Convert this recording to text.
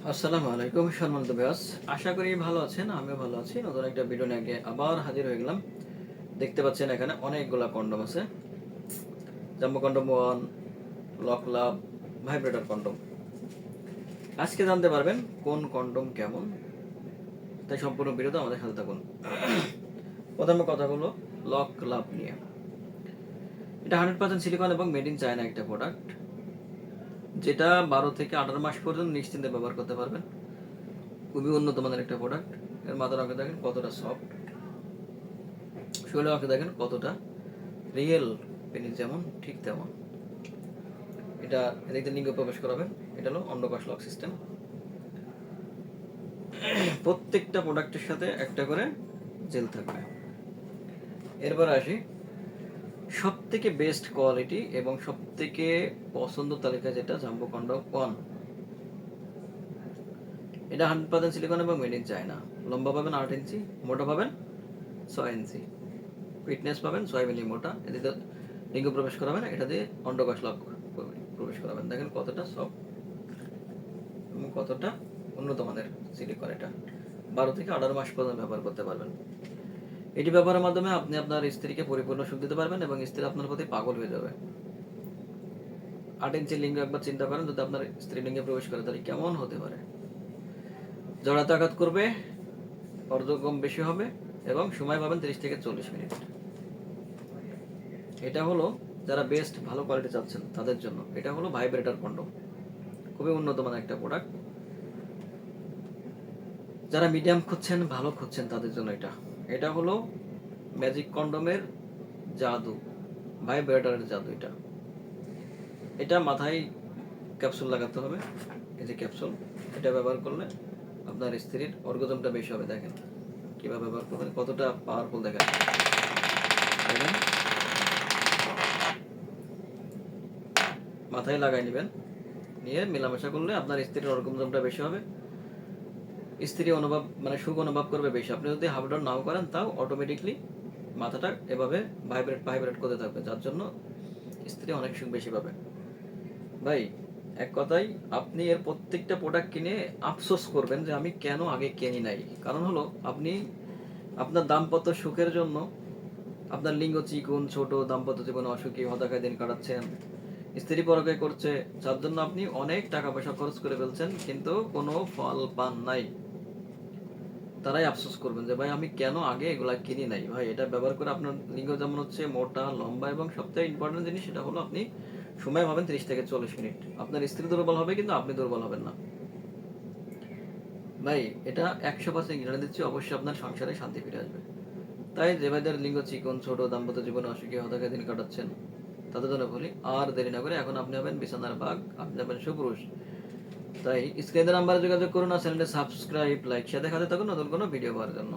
আসসালামু আলাইকুম সম্মানিত ভিউয়ার্স, আশা করি ভালো আছেন। আমিও ভালো আছি। নতুন একটা ভিডিও নিয়ে আবার হাজির হয়ে গেলাম। দেখতে পাচ্ছেন এখানে অনেকগুলা কন্ডম আছে। জাম্বো কন্ডম 1, লক লাভ, ভাইব্রেটর কন্ডম। আজকে জানতে পারবেন কোন কন্ডম কেমন, তাই সম্পূর্ণ ভিডিওতে আমাদের সাথে থাকুন। প্রথমে কথা হলো লক লাভ নিয়ে। এটা 100% সিলিকন এবং মেড ইন চায়না একটা প্রোডাক্ট, যেটা 12 থেকে 18 মাস পর্যন্ত নিশ্চিন্তে ব্যবহার করতে পারবেন। খুবই উন্নত মানের একটা প্রোডাক্ট। এর মাথার অঙ্কে দেখেন কতটা সফট, শরীরের অঙ্কে দেখেন কতটা রিয়েল পেনিস যেমন ঠিক তেমন। এটা এদিকে লিঙ্গ প্রবেশ করাবেন। এটা হলো অন্ডকোষ লক সিস্টেম। প্রত্যেকটা প্রোডাক্টের সাথে একটা করে জেল থাকবে। এরপর আসি সব থেকে বেস্ট কোয়ালিটি এবং সব থেকে পছন্দ তালিকা, যেটা জাম্বো কন্ডম 1। এটা 100% সিলিকন এবং মেড ইন চায়না। লম্বা পাবেন 8 ইঞ্চি, মোটা পাবেন 6 ইঞ্চি, ফিটনেস পাবেন 6 মিলি মোটা। এদিকে লিঙ্গ প্রবেশ করাবেন, এটা দিয়ে অন্ডকোষ লক প্রবেশ করাবেন। দেখেন কতটা সফট এবং কতটা উন্নত মানের সিলিকন। এটা 12 থেকে 18 মাস পর্যন্ত ব্যবহার করতে পারবেন। এটি ব্যবহারের মাধ্যমে আপনি আপনার স্ত্রীকে পরিপূর্ণ সুখ দিতে পারবেন এবং স্ত্রী আপনার প্রতি পাগল হয়ে যাবে। 8 ইঞ্চি লিঙ্গ একবার চিন্তা করেন, যদি আপনার স্ত্রী লিঙ্গে প্রবেশ করে তাহলে কেমন হতে পারে। জড়াতে আঘাত করবে, অর্ধকম বেশি হবে এবং সময় পাবেন 30 থেকে 40 মিনিট। এটা হলো যারা বেস্ট ভালো কোয়ালিটি চাচ্ছেন তাদের জন্য। এটা হলো ভাইব্রেটর কন্ডম, খুবই উন্নত মানের একটা প্রোডাক্ট। যারা মিডিয়াম খুঁজছেন, ভালো খুঁজছেন তাদের জন্য এটা। এটা হলো ম্যাজিক কন্ডমের জাদু, ভাইব্রেটরের জাদু। এটা এটা মাথায় ক্যাপসুল লাগাতে হবে। এই যে ক্যাপসুল, এটা ব্যবহার করলে আপনার স্ত্রীর অর্গজমটা বেশি হবে। দেখেন কিভাবে ব্যবহার করবেন, কতটা পাওয়ারফুল। দেখেন দেখেন মাথায় লাগাই নেবেন, নিয়ে মেলামেশা করলে আপনার স্ত্রীর অর্গজমটা বেশি হবে। স্ত্রী অনুভব মানে সুখ অনুভব করবে বেশি। আপনি যদি হাফ ডাউন নাও করেন, তাও অটোমেটিকলি মাথাটা এভাবে ভাইব্রেট করতে থাকবে, যার জন্য স্ত্রী অনেক সুখ বেশি পাবে। ভাই এক কথাই, আপনি এর প্রত্যেকটা প্রোডাক্ট কিনে আফসোস করবেন যে আমি কেন আগে কিনি নাই। কারণ হলো আপনি আপনার দাম্পত্য সুখের জন্য আপনার লিঙ্গ চিকুন ছোট, দাম্পত্য জীবনে অসুখী, হতাশায় দিন কাটাচ্ছেন, স্ত্রী পরকে করছে, যার জন্য আপনি অনেক টাকা পয়সা খরচ করে ফেলছেন কিন্তু কোনো ফল পান নাই। তারাই আফসোস করবেন যে ভাই আমি কেন আগে এগুলা কিনি নাই। ভাই এটা ব্যবহার করে আপনার লিঙ্গ যেমন হচ্ছে মোটা, লম্বা এবং সবথেকে ইম্পর্টেন্ট জিনিস সেটা হলো আপনি সময় পাবেন 30 থেকে 40 মিনিট। আপনার স্ত্রী দুর্বল হবে কিন্তু আপনি দুর্বল হবেন না। ভাই এটা 100% গ্যারান্টি দিচ্ছি, অবশ্যই আপনার সংসারে শান্তি ফিরে আসবে। তাই যে ভাইদের লিঙ্গ চিকন ছোট, দাম্পত্য জীবনে অসুখী, হতাশায় দিন কাটাচ্ছেন, তাদের জন্য বলি আর দেরি না করে এখন আপনি হবেন বিছানার বাঘ, আপনি হবেন সুপুরুষ। তাই স্ক্রিনের নাম্বারে যোগাযোগ করুন আর চ্যানেলটি সাবস্ক্রাইব, লাইক, শেয়ার দেখাতে থাকুন নতুন কোনো ভিডিও পাওয়ার জন্য।